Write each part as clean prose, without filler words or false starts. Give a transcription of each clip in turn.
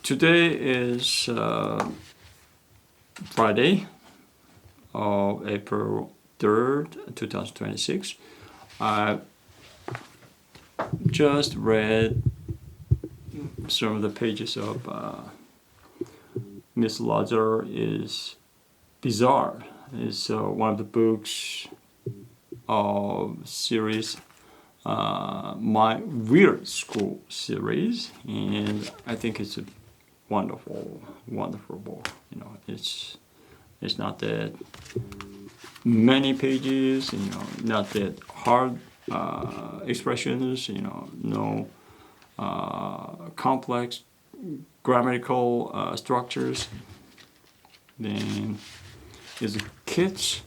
Today is Friday of April 3rd, 2026. I just read some of the pages of Miss Lazar is Bizarre. It's one of the books of series My Weird School series, and I think it's a wonderful book. You know, it's not that many pages, you know, not that hard expressions, you know, no complex grammatical structures. Then it's a kid's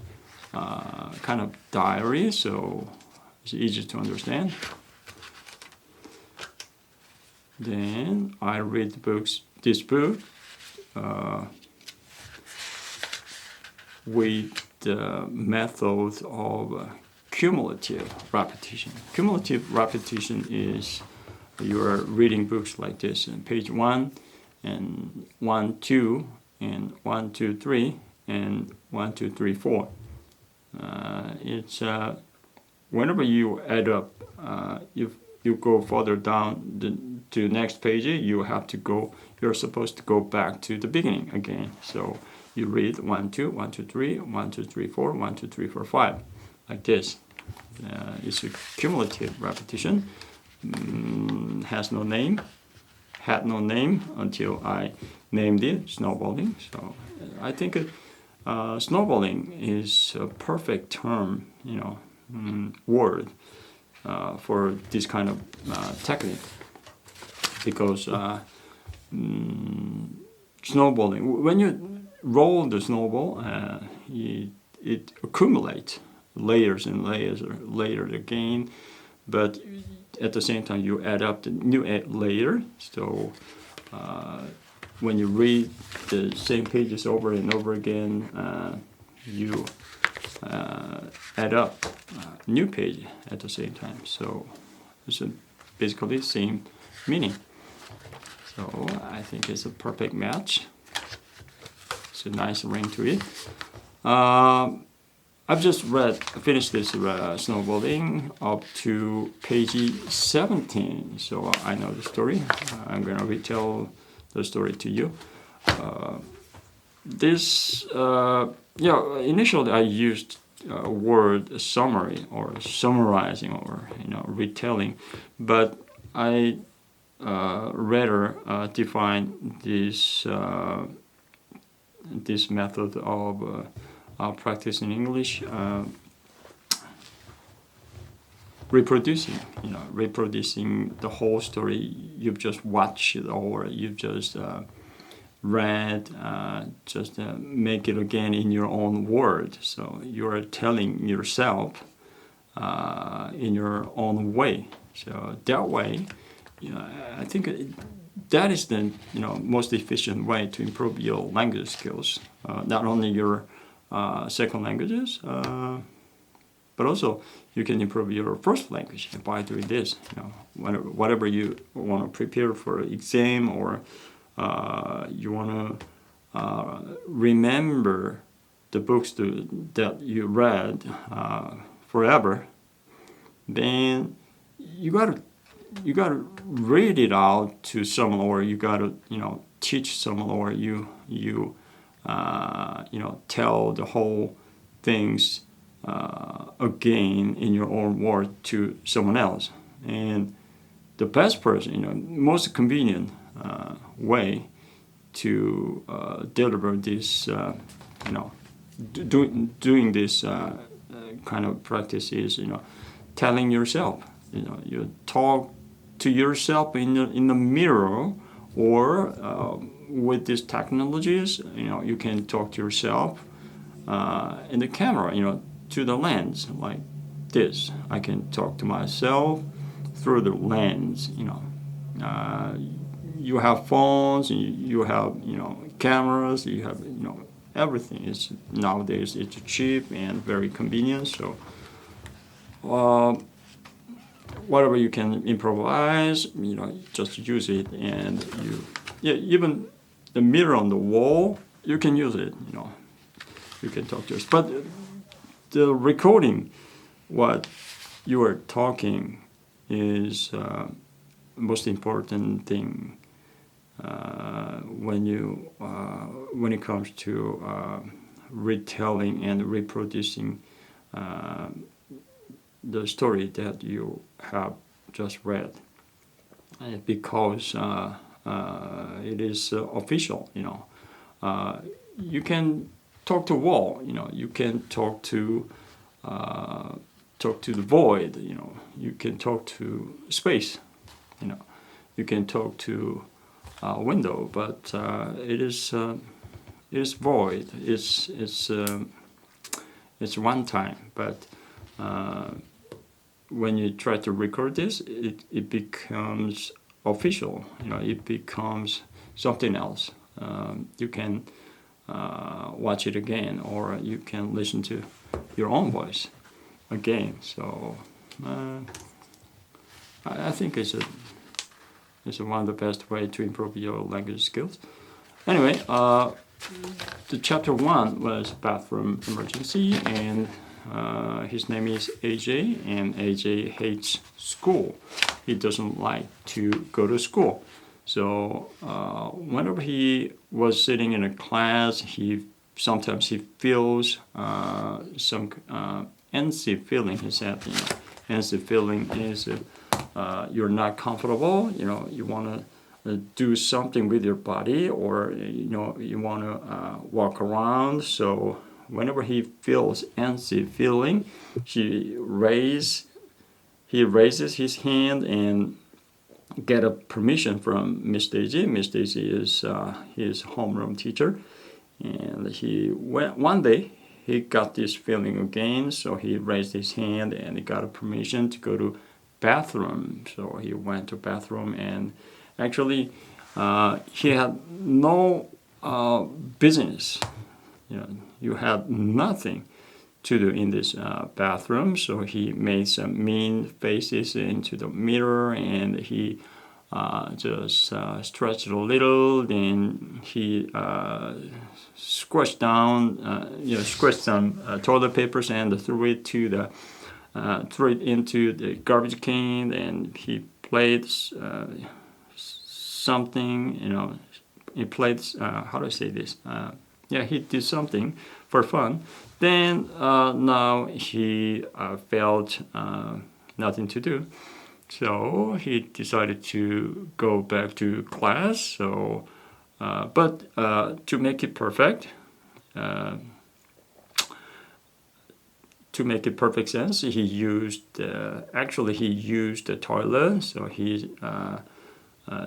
kind of diary, so it's easy to understand. Then I read this book with the method of cumulative repetition. Cumulative repetition is you are reading books like this, and page 1 and 1, 2, and 1, 2, 3, and 1, 2, 3, 4. It's whenever you add up, if you go further down to the next page, you're supposed to go back to the beginning again. So you read 1, 2, 1, 2, 3, 1, 2, 3, 4, 1, 2, 3, 4, 5, like this. It's a cumulative repetition. Has no name. Had no name until I named it snowballing. So I think snowballing is a perfect term, you know, word for this kind of technique, because snowballing, when you roll the snowball, it accumulates layers and layers or layers again, but at the same time you add up the new layer. So when you read the same pages over and over again, you add up new page at the same time. So it's basically the same meaning. So I think it's a perfect match. It's a nice ring to it. I've just finished this snowballing up to page 17, so I know the story. I'm going to retell the story to you. Initially I used word summary or summarizing or, you know, retelling, but I rather define this method of practicing English, reproducing the whole story you've just watched or you've just read, just make it again in your own word. So you're telling yourself in your own way. So that way, you know, I think that is the, you know, most efficient way to improve your language skills. Not only your second languages, but also you can improve your first language by doing this. You know, whatever you want to prepare for an exam, or you want to remember the books that you read forever, then you gotta read it out to someone, or you gotta, you know, teach someone, or you know, tell the whole things again in your own word to someone else. And the best person, you know, most convenient way to deliver this, you know, doing this kind of practice is, you know, telling yourself. You know, you talk to yourself in the mirror, or with these technologies, you know, you can talk to yourself in the camera, you know, to the lens like this. I can talk to myself through the lens. You know, you have phones, you have, you know, cameras, you have, you know, everything is nowadays it's cheap and very convenient. So whatever you can improvise, you know, just use it, and yeah, even the mirror on the wall, you can use it. You can talk to us. But the recording, what you are talking, is most important thing when it comes to retelling and reproducing the story that you have just read, because it is official. You can talk to wall. You can talk to the void. You can talk to space. You can talk to window, but it is void. It's one time, but when you try to record this, it becomes official. It becomes something else. You can watch it again, or you can listen to your own voice again. So I think it's one of the best way to improve your language skills. Anyway, the chapter 1 was bathroom emergency, and his name is AJ, and AJ hates school. He doesn't like to go to school. So whenever he was sitting in a class, sometimes he feels some antsy feeling. He said, antsy feeling is you're not comfortable. You want to do something with your body, or you want to walk around. So whenever he feels antsy feeling, he raises his hand and get a permission from Miss Daisy. Miss Daisy is his homeroom teacher, and one day he got this feeling again, so he raised his hand and he got a permission to go to bathroom. So he went to bathroom, and actually he had no business. You had nothing to do in this bathroom. So he made some mean faces into the mirror, and he just stretched a little. Then he squished some toilet papers and threw it into the garbage can. And he played something. He played. How do I say this? He did something for fun. Then now he felt nothing to do, so he decided to go back to class. So, but to make it perfect, to make it perfect sense, he used the toilet. So he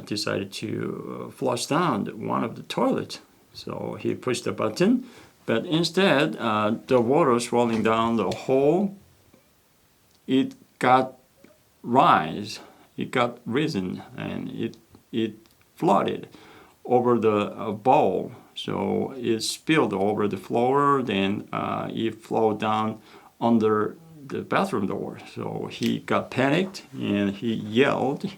decided to flush down one of the toilets. So he pushed the button, but instead the water swirling down the hole, it got risen, and it flooded over the bowl. So it spilled over the floor. Then it flowed down under the bathroom door. So he got panicked and he yelled,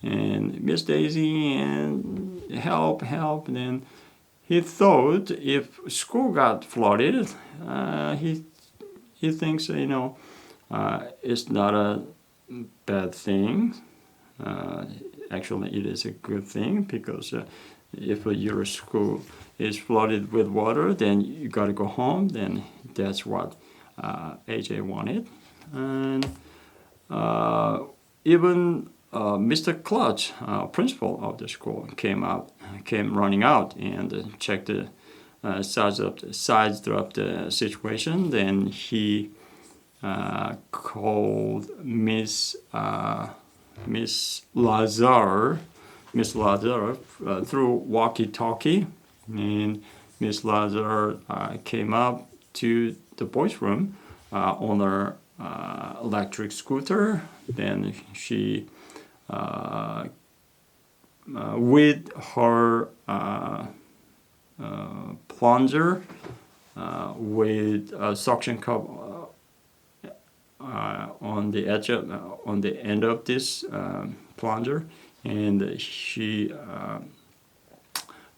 and Miss Daisy, and help. And then he thought if school got flooded, he thinks it's not a bad thing. Actually, it is a good thing, because if your school is flooded with water, then you got to go home. Then that's what AJ wanted, and even Mr. Clutch, principal of the school, came running out and checked the sized up the situation. Then he called Miss Lazar through walkie-talkie, and Miss Lazar came up to the boys' room on her electric scooter. Then she with her plunger with a suction cup on the end of this plunger, and she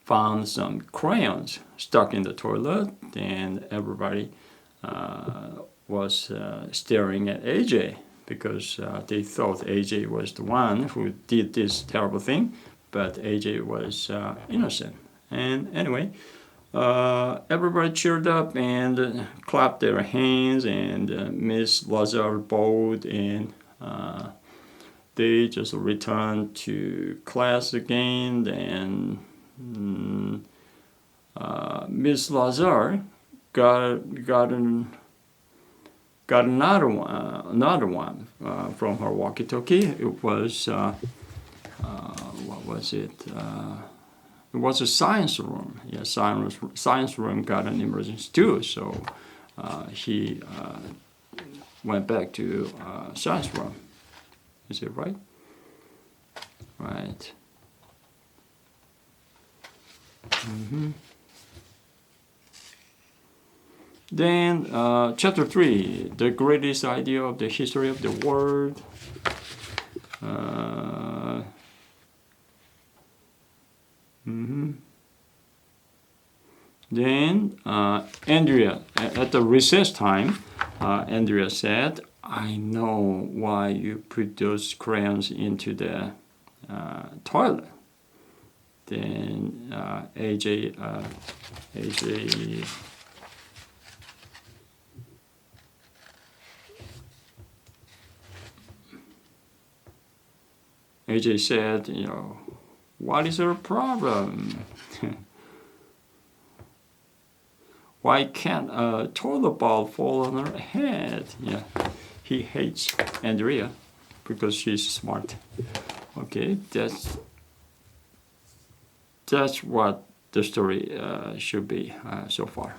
found some crayons stuck in the toilet, and everybody was staring at AJ because they thought AJ was the one who did this terrible thing, but AJ was innocent. And anyway, everybody cheered up and clapped their hands, and Miss Lazar bowed, and they just returned to class again. And Miss Lazar got another one from her walkie-talkie. It was what was it? It was a science room. Yeah, science room got an emergency too. So he went back to science room. Is it right? Right. Mm-hmm. Then chapter 3, the greatest idea of the history of the world. Then Andrea, at the recess time, Andrea said, "I know why you put those crayons into the toilet." Then AJ said, "What is her problem? Why can't a toilet bowl fall on her head?" Yeah, he hates Andrea because she's smart. Okay, that's what the story should be so far.